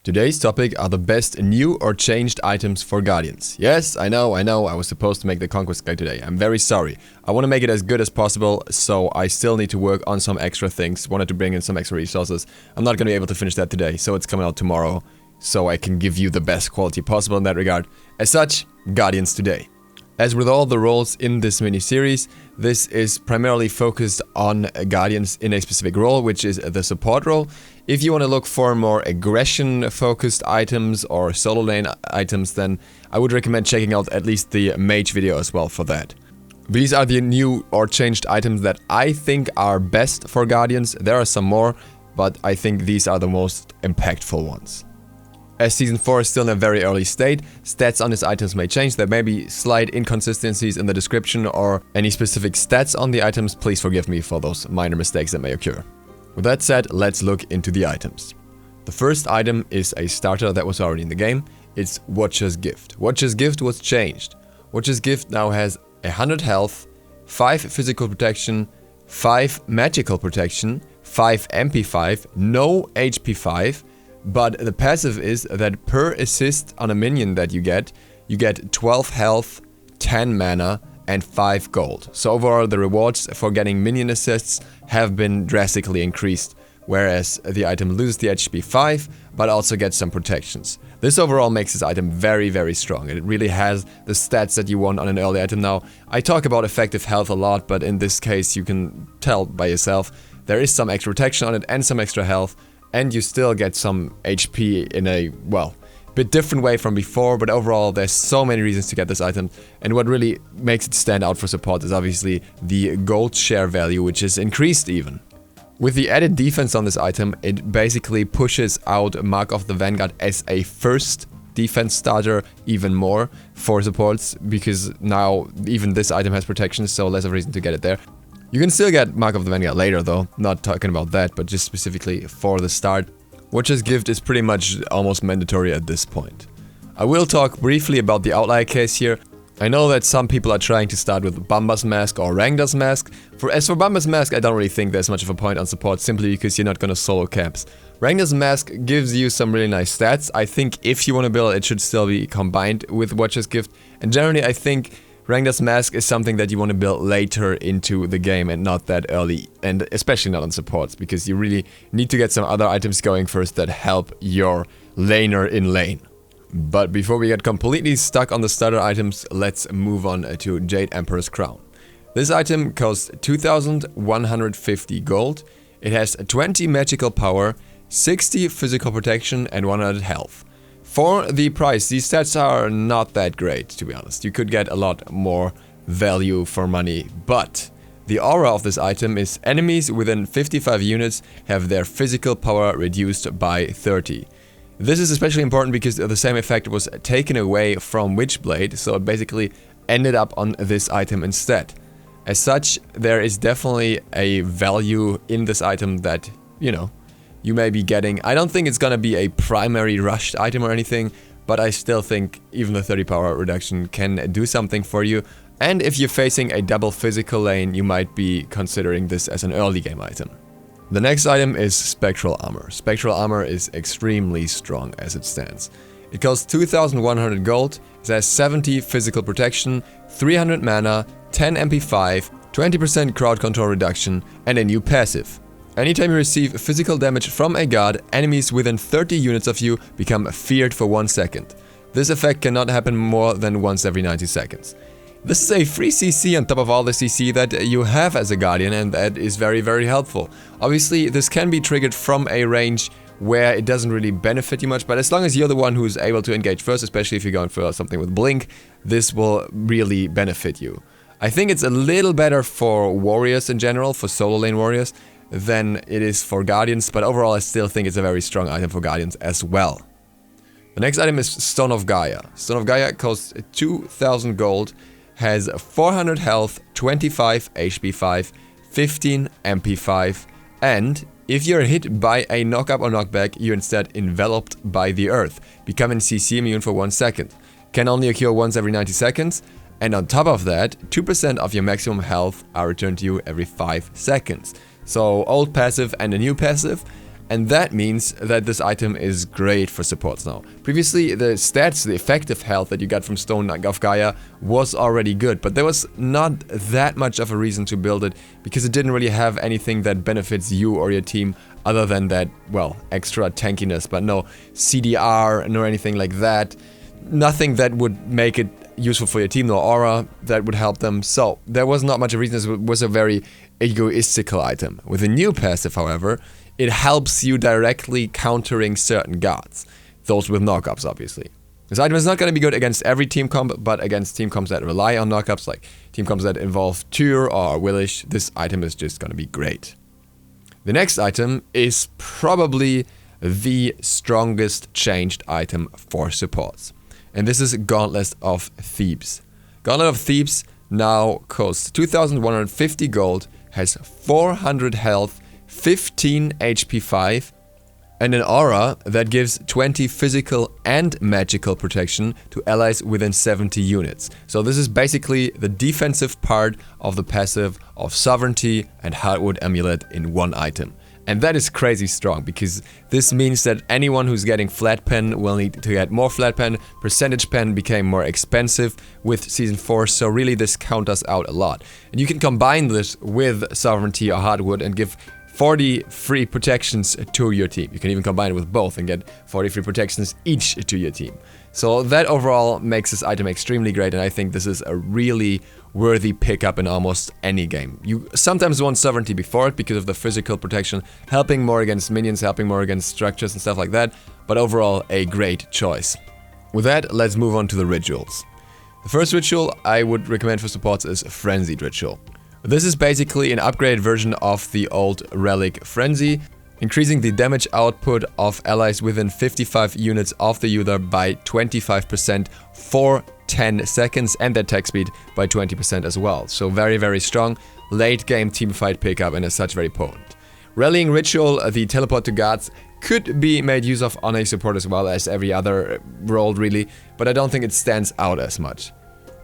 Today's topic are the best new or changed items for Guardians. Yes, I know, I was supposed to make the Conquest Guide today. I'm very sorry. I want to make it as good as possible, so I still need to work on some extra things. Wanted to bring in some extra resources. I'm not going to be able to finish that today, so it's coming out tomorrow, so I can give you the best quality possible in that regard. As such, Guardians today. As with all the roles in this mini-series, this is primarily focused on Guardians in a specific role, which is the support role. If you want to look for more aggression-focused items or solo lane items, then I would recommend checking out at least the mage video as well for that. These are the new or changed items that I think are best for Guardians. There are some more, but I think these are the most impactful ones. As Season 4 is still in a very early state, stats on these items may change. There may be slight inconsistencies in the description or any specific stats on the items. Please forgive me for those minor mistakes that may occur. With that said, let's look into the items. The first item is a starter that was already in the game. It's Watcher's Gift. Watcher's Gift was changed. Watcher's Gift now has 100 health, 5 physical protection, 5 magical protection, 5 MP5, no HP5, but the passive is that per assist on a minion that you get 12 health, 10 mana, and 5 gold. So overall, the rewards for getting minion assists have been drastically increased, whereas the item loses the HP 5, but also gets some protections. This overall makes this item very, very strong. It really has the stats that you want on an early item. Now, I talk about effective health a lot, but in this case, you can tell by yourself, there is some extra protection on it and some extra health, and you still get some HP in a, well, bit different way from before, but overall there's so many reasons to get this item, and what really makes it stand out for support is obviously the gold share value, which is increased even. With the added defense on this item, it basically pushes out Mark of the Vanguard as a first defense starter even more for supports, because now even this item has protection, so less of a reason to get it there. You can still get Mark of the Vanguard later though, not talking about that, but just specifically for the start. Watcher's Gift is pretty much almost mandatory at this point. I will talk briefly about the outlier case here. I know that some people are trying to start with Bamba's Mask or Rangda's Mask. As for Bamba's Mask, I don't really think there's much of a point on support, simply because you're not gonna solo camps. Rangda's Mask gives you some really nice stats. I think if you want to build it should still be combined with Watcher's Gift, and generally I think Rangda's Mask is something that you want to build later into the game and not that early, and especially not on supports, because you really need to get some other items going first that help your laner in lane. But before we get completely stuck on the starter items, let's move on to Jade Emperor's Crown. This item costs 2150 gold, it has 20 magical power, 60 physical protection and 100 health. For the price, these stats are not that great, to be honest. You could get a lot more value for money, but the aura of this item is enemies within 55 units have their physical power reduced by 30. This is especially important because the same effect was taken away from Witchblade, so it basically ended up on this item instead. As such, there is definitely a value in this item that, you know, you may be getting. I don't think it's gonna be a primary rushed item or anything, but I still think even the 30 power reduction can do something for you. And if you're facing a double physical lane, you might be considering this as an early game item. The next item is Spectral Armor. Spectral Armor is extremely strong as it stands. It costs 2100 gold, it has 70 physical protection, 300 mana, 10 MP5, 20% crowd control reduction, and a new passive. Anytime you receive physical damage from a god, enemies within 30 units of you become feared for 1 second. This effect cannot happen more than once every 90 seconds. This is a free CC on top of all the CC that you have as a guardian, and that is very, very helpful. Obviously, this can be triggered from a range where it doesn't really benefit you much, but as long as you're the one who's able to engage first, especially if you're going for something with Blink, this will really benefit you. I think it's a little better for warriors in general, for solo lane warriors, than it is for Guardians, but overall I still think it's a very strong item for Guardians as well. The next item is Stone of Gaia. Stone of Gaia costs 2000 gold, has 400 health, 25 HP 5, 15 MP 5, and if you're hit by a knockup or knockback, you're instead enveloped by the earth, becoming CC immune for 1 second. Can only occur once every 90 seconds, and on top of that, 2% of your maximum health are returned to you every 5 seconds. So old passive and a new passive, And that means that this item is great for supports now. Previously, the stats, the effective health that you got from Stone of Gaia was already good, but there was not that much of a reason to build it because it didn't really have anything that benefits you or your team other than that, well, extra tankiness, but no CDR nor anything like that. Nothing that would make it useful for your team, no aura that would help them. So there was not much of a reason. It was a very egoistical item. With a new passive, however, it helps you directly countering certain guards. Those with knockups, obviously. This item is not going to be good against every team comp, but against team comps that rely on knockups, like team comps that involve Tyr or Willish, this item is just going to be great. The next item is probably the strongest changed item for supports. And this is Godless of Thebes. Gauntlet of Thebes now costs 2,150 gold, has 400 health, 15 HP 5, and an aura that gives 20 physical and magical protection to allies within 70 units. So this is basically the defensive part of the passive of Sovereignty and Hardwood Amulet in one item. And that is crazy strong, because this means that anyone who's getting flat pen will need to get more flat pen. Percentage pen became more expensive with Season 4, so really this counters out a lot. And you can combine this with Sovereignty or Hardwood and give 40 free protections to your team. You can even combine it with both and get 40 free protections each to your team. So that overall makes this item extremely great, and I think this is a really worthy pickup in almost any game. You sometimes want Sovereignty before it because of the physical protection, helping more against minions, helping more against structures and stuff like that, but overall a great choice. With that, let's move on to the rituals. The first ritual I would recommend for supports is Frenzied Ritual. This is basically an upgraded version of the old Relic Frenzy, increasing the damage output of allies within 55 units of the user by 25% for 10 seconds, and their attack speed by 20% as well. So very, very strong late game teamfight pickup, and as such very potent. Rallying Ritual, the teleport to guards, could be made use of on a support as well as every other role really, but I don't think it stands out as much.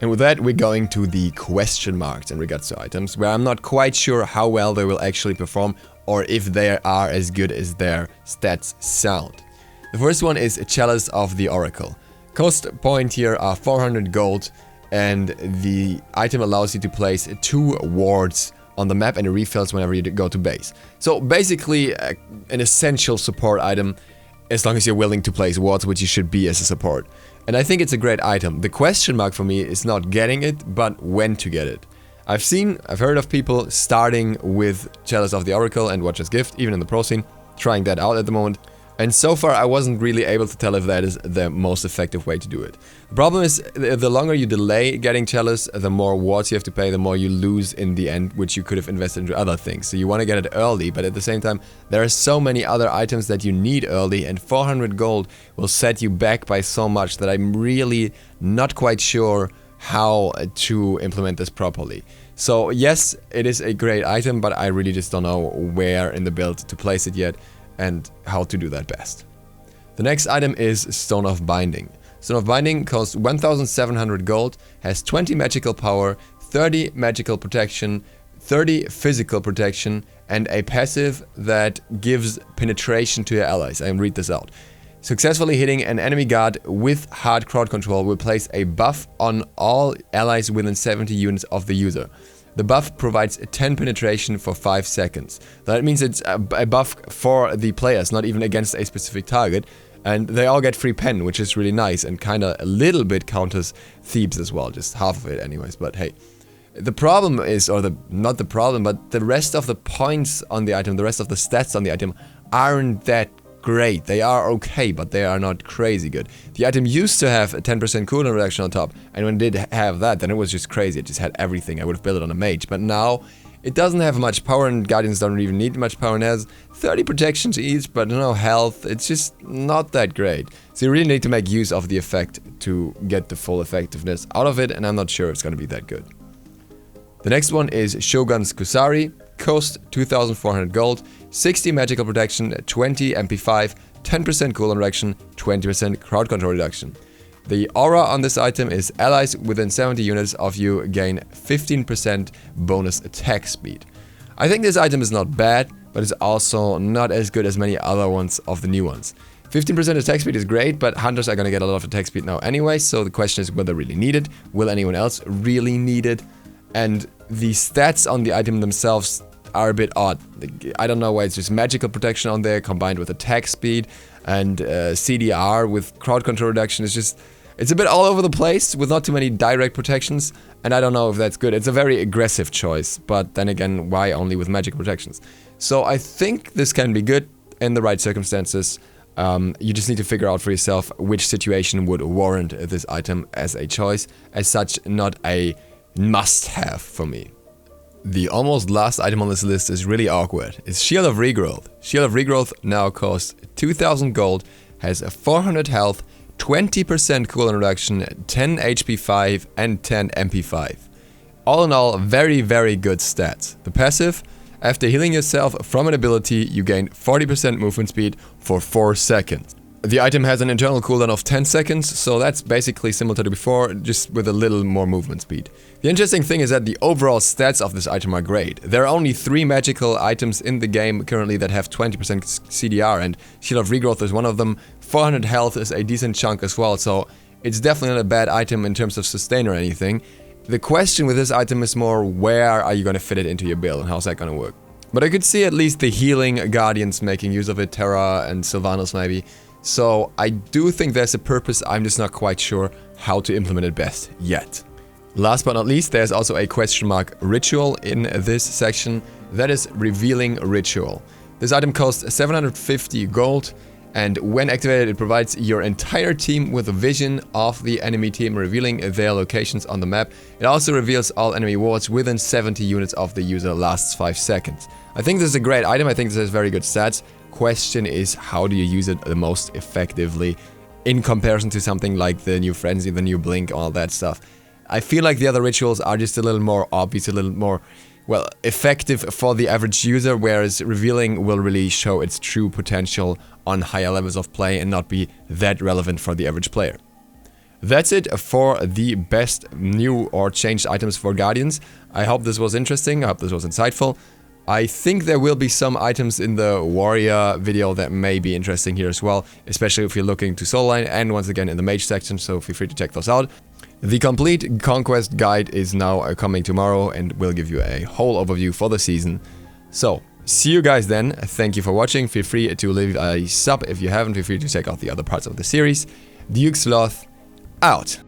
And with that, we're going to the question marks in regards to items, where I'm not quite sure how well they will actually perform or if they are as good as their stats sound. The first one is Chalice of the Oracle. Cost point here are 400 gold, and the item allows you to place 2 wards on the map and it refills whenever you go to base. So basically an essential support item, as long as you're willing to place wards, which you should be as a support. And I think it's a great item. The question mark for me is not getting it, but when to get it. I've heard of people starting with Chalice of the Oracle and Wraiths Gift, even in the pro scene, trying that out at the moment. And so far I wasn't really able to tell if that is the most effective way to do it. The problem is, the longer you delay getting Chalice, the more wards you have to pay, the more you lose in the end, which you could have invested into other things. So you want to get it early, but at the same time, there are so many other items that you need early, and 400 gold will set you back by so much that I'm really not quite sure how to implement this properly. So yes, it is a great item, but I really just don't know where in the build to place it yet, and how to do that best. The next item is Stone of Binding. Stone of Binding costs 1,700 gold, has 20 magical power, 30 magical protection, 30 physical protection, and a passive that gives penetration to your allies. I can read this out. Successfully hitting an enemy guard with hard crowd control will place a buff on all allies within 70 units of the user. The buff provides 10 penetration for 5 seconds. That means it's a buff for the players, not even against a specific target. And they all get free pen, which is really nice and kind of a little bit counters Thebes as well. Just half of it anyways, but hey. The problem is, or not the problem, but the rest of the points on the item, the rest of the stats on the item aren't that great. They are okay, but they are not crazy good. The item used to have a 10% cooldown reduction on top, and when it did have that, then it was just crazy. It just had everything. I would have built it on a mage, but now it doesn't have much power, and Guardians don't even need much power, and it has 30 protections each, but no health. It's just not that great. So you really need to make use of the effect to get the full effectiveness out of it, and I'm not sure it's going to be that good. The next one is Shogun Screw. Cost 2,400 gold, 60 magical protection, 20 MP5, 10% cooldown reduction, 20% crowd control reduction. The aura on this item is allies within 70 units of you gain 15% bonus attack speed. I think this item is not bad, but but it's also not as good as many other ones of the new ones. 15% attack speed is great, but hunters are gonna get a lot of attack speed now anyway, so the question is whether really need it. Will anyone else really need it? And the stats on the item themselves are a bit odd. I don't know why it's just magical protection on there combined with attack speed and CDR with crowd control reduction. It's a bit all over the place with not too many direct protections, and I don't know if that's good. It's a very aggressive choice, but then again, why only with magical protections? So I think this can be good in the right circumstances. You just need to figure out for yourself which situation would warrant this item as a choice. As such, not a must-have for me. The almost last item on this list is really awkward. It's Shield of Regrowth. Shield of Regrowth now costs 2000 gold, has a 400 health, 20% cooldown reduction, 10 HP 5 and 10 MP 5. All in all, very, very good stats. The passive, after healing yourself from an ability, you gain 40% movement speed for 4 seconds. The item has an internal cooldown of 10 seconds, so that's basically similar to before, just with a little more movement speed. The interesting thing is that the overall stats of this item are great. There are only 3 magical items in the game currently that have 20% CDR, and Shield of Regrowth is one of them. 400 health is a decent chunk as well, so it's definitely not a bad item in terms of sustain or anything. The question with this item is more, where are you going to fit it into your build, and how's that going to work? But I could see at least the healing Guardians making use of it, Terra and Sylvanas maybe. So I do think there's a purpose, I'm just not quite sure how to implement it best yet. Last but not least, there's also a question mark ritual in this section. That is Revealing Ritual. This item costs 750 gold, and when activated it provides your entire team with a vision of the enemy team, revealing their locations on the map. It also reveals all enemy wards within 70 units of the user, lasts 5 seconds. I think this is a great item, I think this has very good stats. Question is, how do you use it the most effectively in comparison to something like the new Frenzy, the new Blink, all that stuff. I feel like the other rituals are just a little more obvious, a little more, well, effective for the average user, whereas Revealing will really show its true potential on higher levels of play and not be that relevant for the average player. That's it for the best new or changed items for Guardians. I hope this was interesting, I hope this was insightful. I think there will be some items in the Warrior video that may be interesting here as well, especially if you're looking to solo line and once again in the Mage section, so feel free to check those out. The complete Conquest guide is now coming tomorrow and will give you a whole overview for the season. So, see you guys then, thank you for watching, feel free to leave a sub if you haven't, feel free to check out the other parts of the series. Duke Sloth, out!